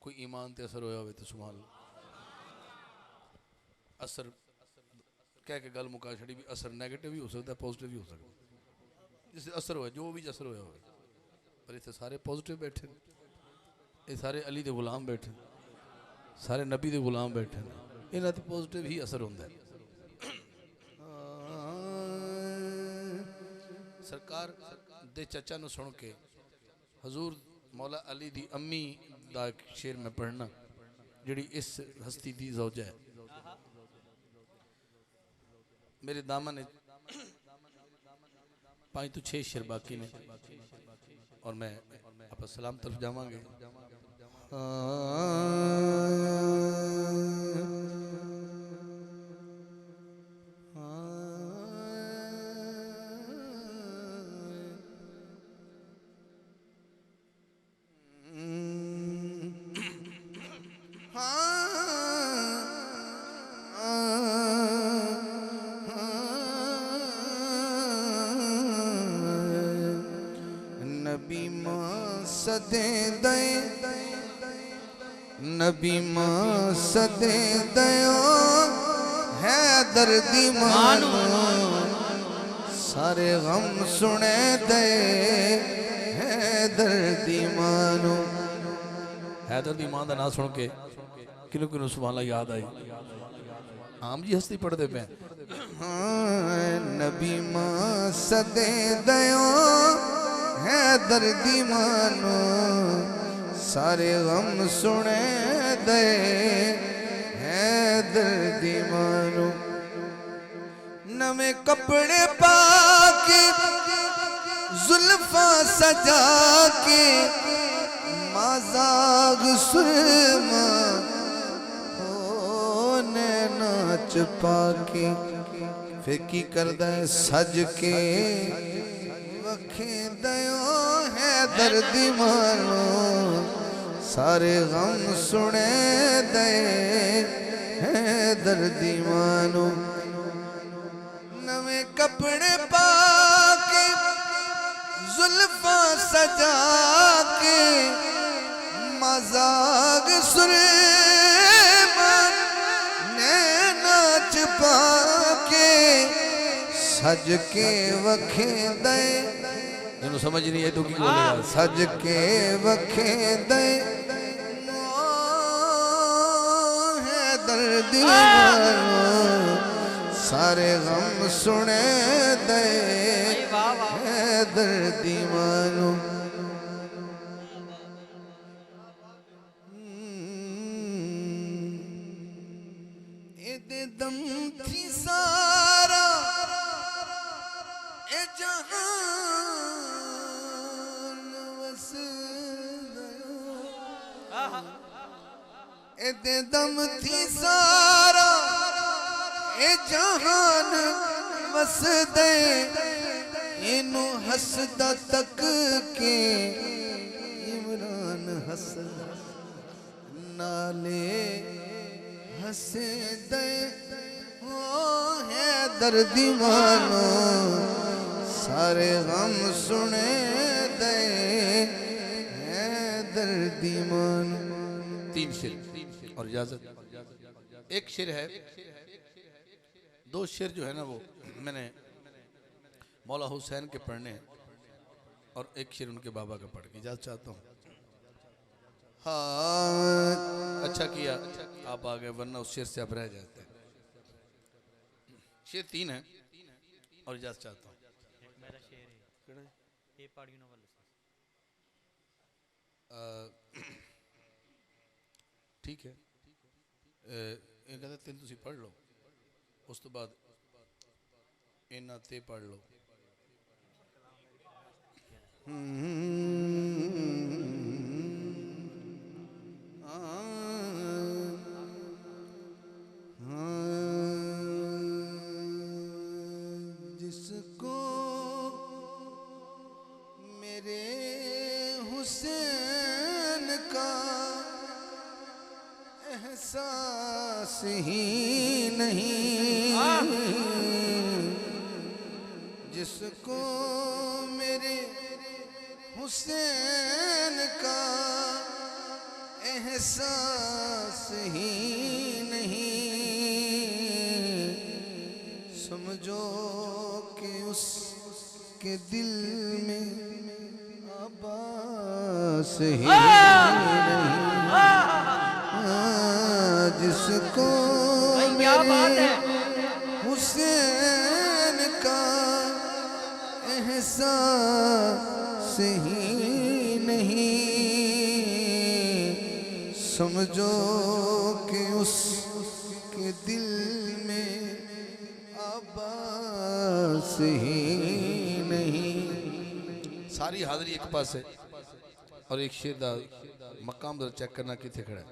कोई ईमान ते असर होया हो तो सुभान अल्लाह। असर कह के गल मुका छड़ी भी असर नेगेटिव भी हो सकता है पॉजिटिव भी हो सकता है। जिससे असर होया जो भी असर होया हो पर इतने सारे पॉजिटिव बैठे ये सारे अली दे गुलाम बैठे सारे नबी दे गुलाम बैठे इन्हां ते पॉजिटिव ही असर होंदा है। सरकार दे चचा नु सुन के हजूर मौला अली दी अम्मी दा शेर में पढ़ना जिहड़ी इस हस्ती दी ज़ौजा है। मेरे दामन ने 5 तो 6 शेर बाकी ने और मैं आप सलाम तरफ जावांगे। नबी मां सदे दे नबी मां सदे दयो है दर्दी मानो सारे गम सुने दे है दर्दी मानो। हैदर दी मां दा नाम सुन के किनू किनू सुभान अल्लाह याद आई। आम जी हस्ती पढ़ते पे नबी मां सदे दयो है दर्दी मानो सारे गम सुने दे है दर्दी मानो। नवे कपड़े पाके जुल्फा सजा के मजाक सुरमा होने नाच पाके फिर की करदा है सज के वखे दयो है दर्दी मानो सारे गम सुने दे है दर्दी मानो। नवे कपड़े पाके जुल्फा सजा के मजाक सुरमा ने नाच पाके सज के वखे दे इन्हू समझ नहीं है तो की बोलेगा। सज के वखे दे है दर्दी मानो सारे गम सुने दे है दर्दी मानो। एदे दम थी सारा ए जहान वस एदे दम थी सारा ए जहान वस दे इनू हसदा तक के इमरान हस नाले हसे दे हो है दर्दी मानो सारे गम सुने दे है दर्दी मानो। 3 शेर और इजाजत। एक शेर है, 2 शेर जो है ना वो मैंने मौला हुसैन के पढ़ने हैं और एक शेर उनके बाबा का पढ़ के इजाजत चाहता हूँ। हाँ अच्छा किया आप आ गए वरना उस शेर से आप रह जाते। शेर 3 है और इजाजत चाहता हूँ। मेरा शेर है ये पढ़ियो ना वाला ठीक है ये कहते 3 तुसी पढ़ लो उस तो बाद इन्ना ते पढ़ लो। जिसको मेरे हुसैन का एहसास ही नहीं जिसको मेरे हुसैन का एहसास ही नहीं समझो कि उसके दिल में आबास ही नहीं जिसको क्या बात है। हुसैन का एहसास ही नहीं समझो कि उसके दिल में आबास ही नहीं। सारी हाजिरी एक पास है और एक शेर दा मकाम जरा चेक करना किथे खड़ा है।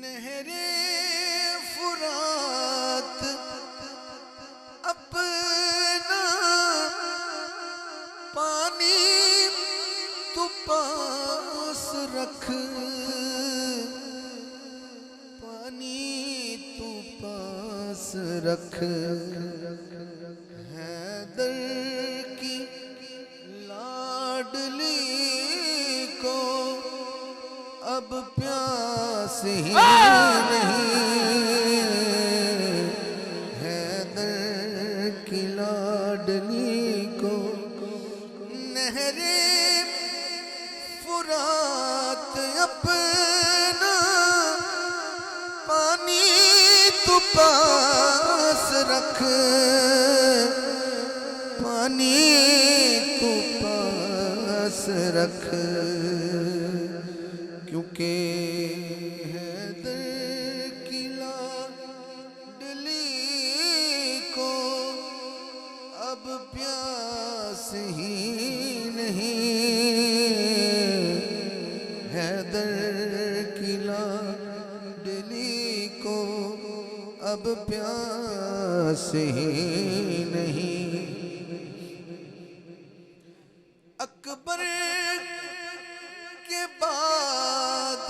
नहरे फुरात अपना पानी तो पास रख, पानी तू पास रख। हैदर की लाडली को अब प्यास ही नहीं। हैदर की लाडली को नहरे फुरात अपना पानी तू पास रख, पानी तू पास रख। क्योंकि हैदर की लाडली को अब प्यास ही नहीं। हैदर की लाडली को अब प्यास ही नहीं। अकबर के बाद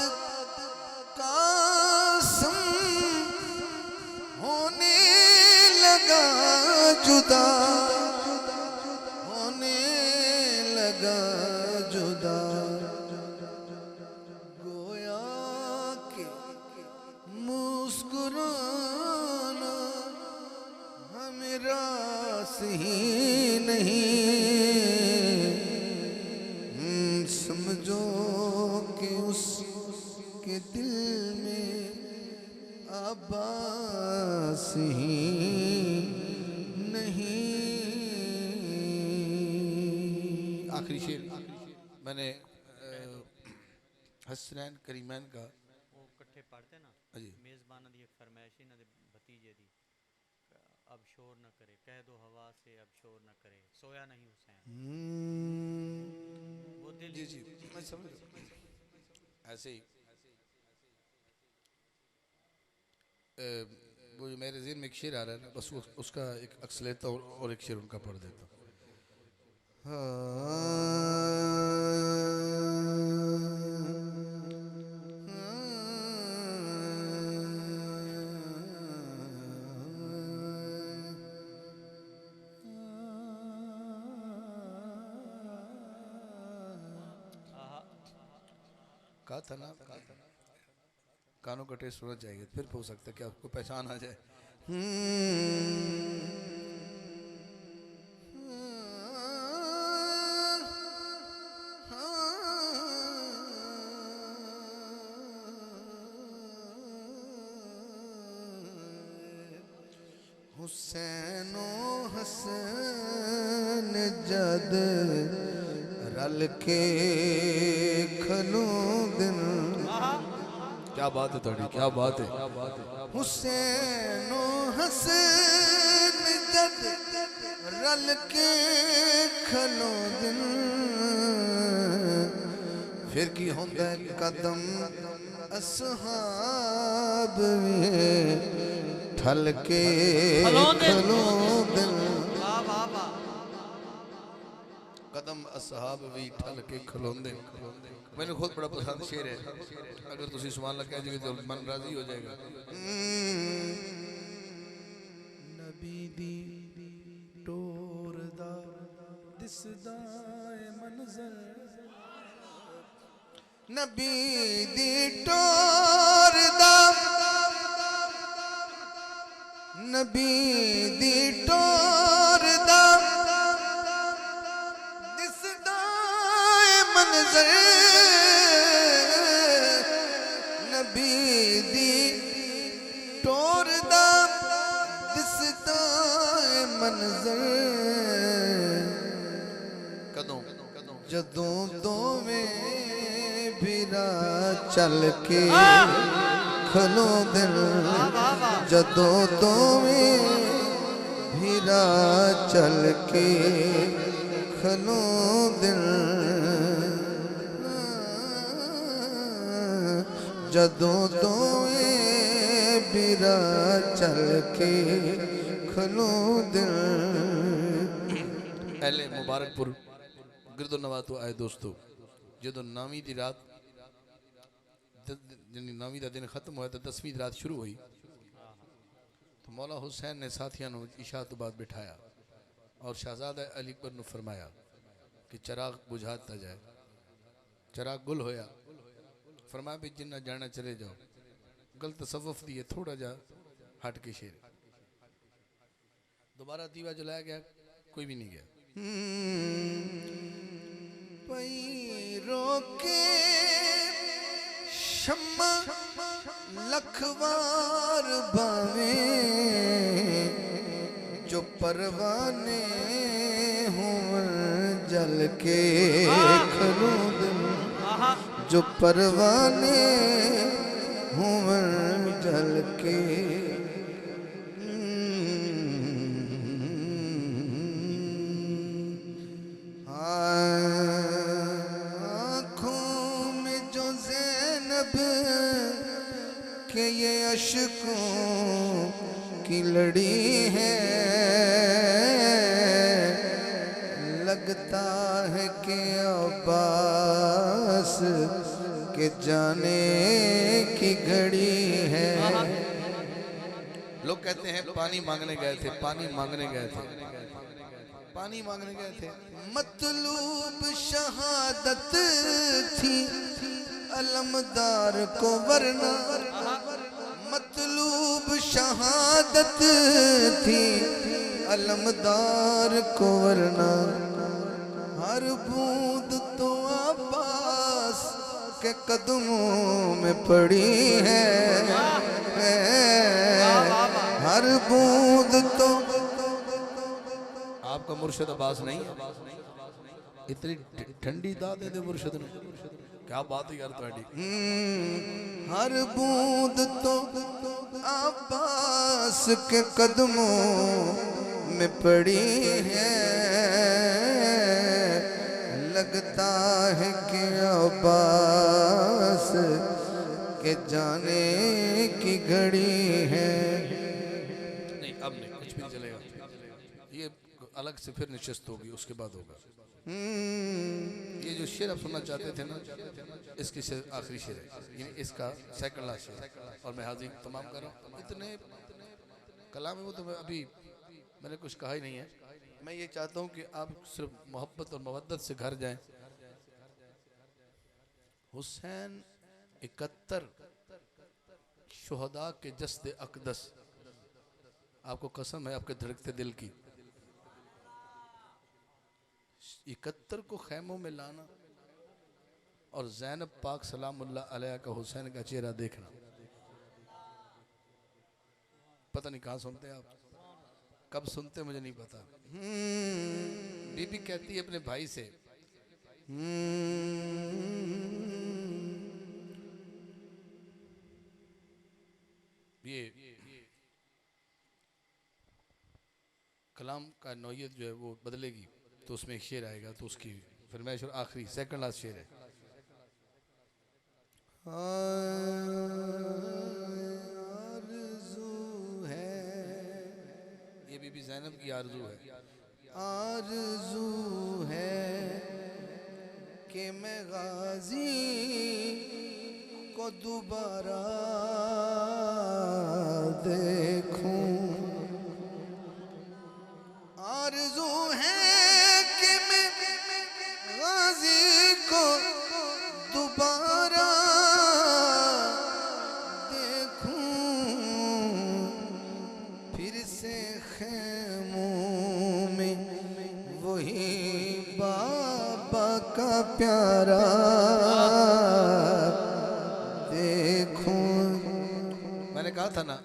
कासिम होने लगा जुदा, होने लगा जुदा। गोया के मुस्कुराना हमें रास ही नहीं। समझो कि उसके दिल में आबास ही नहीं। आखिरी शेर मैंने हसनैन करीमैन का वो इकट्ठे पढ़ते ना जी। मेज़बाना दी एक फरमाइश ही ना दे भतीजे दी, अब शोर न करे, कह दो हवा से अब शोर न करे, सोया नहीं हुसैन। वो दिल जी जी मैं समझ रहा हूँ। ऐसे ही वो जो मेरे ज़हन में एक शेर आ रहा है ना, बस उसका एक अक्स लेता हूँ और एक शेर उनका पढ़ देता हूँ। कहा था ना, कानों का टेस्ट होना चाहिए, फिर हो सकता है कि आपको पहचान आ जाए। हुसैनो हसन जद रल के खलो दिन। क्या बात है थोड़ी, क्या बात है। हुसैनो हसन जद रल के खलो दिन। फिर की होंदा कदम असहाब में ठल के खलो दिन। कदम असहाब भी ठल के खलोंदे। मैंने खुद बड़ा पसंद शेर है, अगर तुसी सुभान अल्लाह कह दोगे तो मन राजी हो जाएगा। नबी दी टोर दा दिसदा ए मंजर। नबी दी टोर दा, नबी दी टोर दा दिसदा ए मंजर। नबी दी टोर दा दिसदा ए मंजर। कदों जदों दोवें बिरा चल के खलो दिल। जदों दोवें बिरा चल के खलो दिल। जदों दोवें बिरा चल के खलो दिल। पहले मुबारकपुर गिरदो नवा तो आए दोस्तों, जदों नावी दी रात जिन्नी 9वीं का दिन खत्म होया तो 10वीं रात शुरू हुई तो मौला हुसैन ने साथियों को इशा तो बाद बिठाया और शहजादा अली अकबर ने फरमाया कि चिराग बुझाता जाए। चिराग गुल होया, फरमाया भी जिन्ना जाना चले जाओ। गलत तसव्वुफ दिए थोड़ा जा हट के शेर, दोबारा दीवा जलाया गया, कोई भी नहीं गया। पई रोके शम्मा लखवार बावे जो परवाने हों जल के खलूद, जो परवाने हों जल के। आँखों में जो ज़ैनब के ये अश्कों की लड़ी है, लगता है कि अब्बास के जाने की घड़ी है। लोग कहते हैं पानी मांगने गए थे, पानी मांगने गए थे, पानी मांगने गए थे। मतलूब शहादत थी अलमदार को वरना, मतलूब शहादत थी अलमदार को वरना। हर बूंद तो अब्बास के कदमों में पड़ी है, हर बूंद तो। आपका मुर्शिद अब्बास नहीं है, इतनी ठंडी दाद दे मुर्शिद ने, क्या बात है यार तुम्हारी। हर बूंद तो अब्बास के कदमों में पड़ी है, लगता है कि अब्बास के जाने की घड़ी है। नहीं अब नहीं, कुछ भी नहीं चलेगा, ये अलग से फिर निश्चित होगी, उसके बाद होगा। ये जो शेर आप सुनना चाहते थे ना, इसकी शेर आखिरी शेर है, यानी इसका सेकंड लास्ट शेर, और मैं हाजिर तमाम कर रहा हूँ। इतने कलाम है वो तो अभी मैंने कुछ कहा ही नहीं है। मैं ये चाहता हूँ कि आप सिर्फ मोहब्बत और मवद्दत से घर जाएं। हुसैन 71 शुहदा के जस्द अकदस, आपको कसम है आपके धड़कते दिल की, 71 को खैमों में लाना और ज़ैनब पाक सलामुल्लाह अलैहा का हुसैन का चेहरा देखना, पता नहीं कहाँ सुनते आप, कब सुनते मुझे नहीं पता। बीबी कहती है अपने भाई से, ये कलाम का नौयत जो है वो बदलेगी तो उसमें एक शेर आएगा, तो उसकी फरमाइश और आखिरी सेकंड लास्ट शेर है। आरज़ू है, ये बीबी ज़ैनब की आरज़ू है, आरज़ू है कि मैं गाजी को दोबारा देखूं। आरज़ू है कि मैं गाजी को दोबारा देखूं, फिर से खेमों में वही बाबा का प्यारा देखूं। मैंने कहा था ना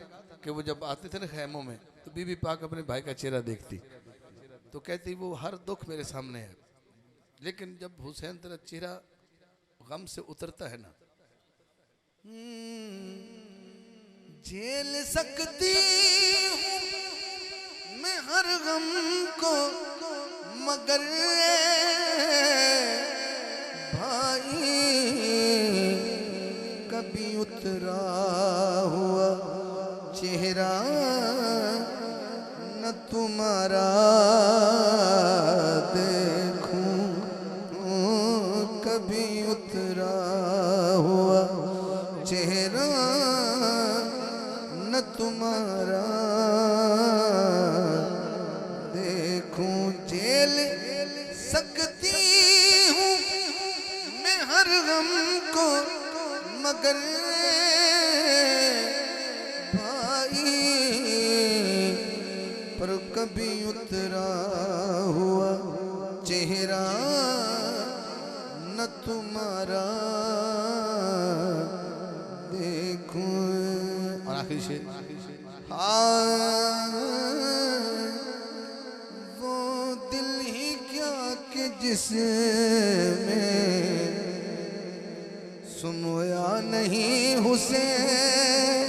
कि वो जब आते थे ना खैमों में तो बीबी पाक अपने भाई का चेहरा देखती तो कहती वो हर दुख मेरे सामने है, लेकिन जब हुसैन तेरा चेहरा गम से उतरता है ना, झेल सकती हूँ मैं हर गम को, मगर भाई कभी उतरा हुआ चेहरा न तुम्हारा देखूं, कभी उतरा हुआ चेहरा न तुम्हारा देखूं झेल सकती हूँ मैं हर गम को मगर भाई पर कभी उतरा हुआ चेहरा न तुम्हारा देखूं। और आखिरी शेर, वो दिल ही क्या कि जिसमें सुनोया नहीं हुसैन,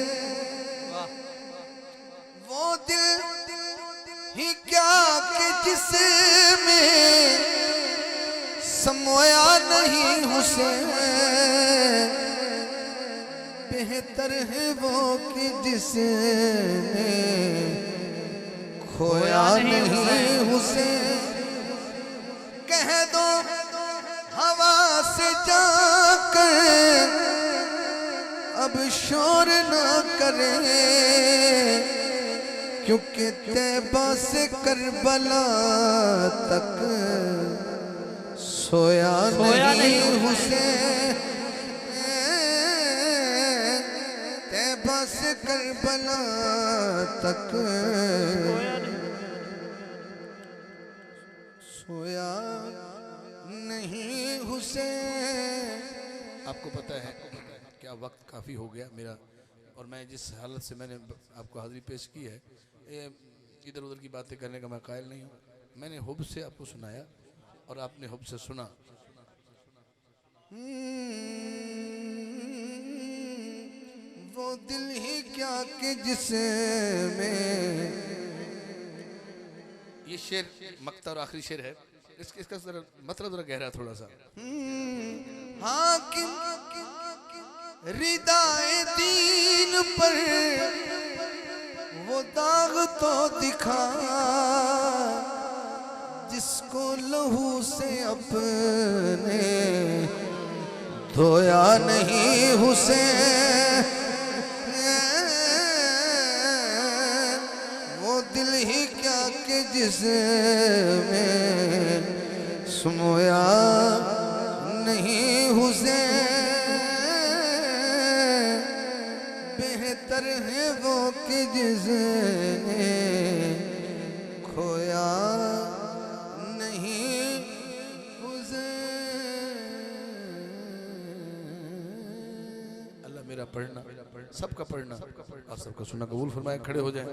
वो दिल ही क्या कि जिसमें समोया नहीं हुसैन, बेहतर है वो कि जिसने खोया नहीं हुसैन। कह दो हवा से जाकर अब शोर न करे, क्योंकि तैबा से करबला तक सोया नहीं हुसैन, तैबा से करबला तक सोया नहीं हुसैन। आपको पता है क्या वक्त काफ़ी हो गया मेरा, और मैं जिस हालत से मैंने आपको हाजिरी पेश की है, ये इधर उधर की बातें करने का मैं कायल नहीं हूँ। मैंने हुब से आपको सुनाया और आपने हुब से सुना। वो दिल ही क्या कि जिसमें, ये शेर मक्ता और आखिरी शेर है, इसका जरा मतलब जरा गहरा थोड़ा सा। हाँ कि रिदाए दीन पर वो दाग तो दिखा जिसको लहू से अपने धोया नहीं हुसैन, वो दिल ही क्या कि जिसमें सुमोया नहीं हुसैन, बेहतर है वो कि जिसने खोया नहीं हुसैन। अल्लाह मेरा पढ़ना, सबका पढ़ना और सबका सुनना कबूल फरमाए। खड़े हो जाए।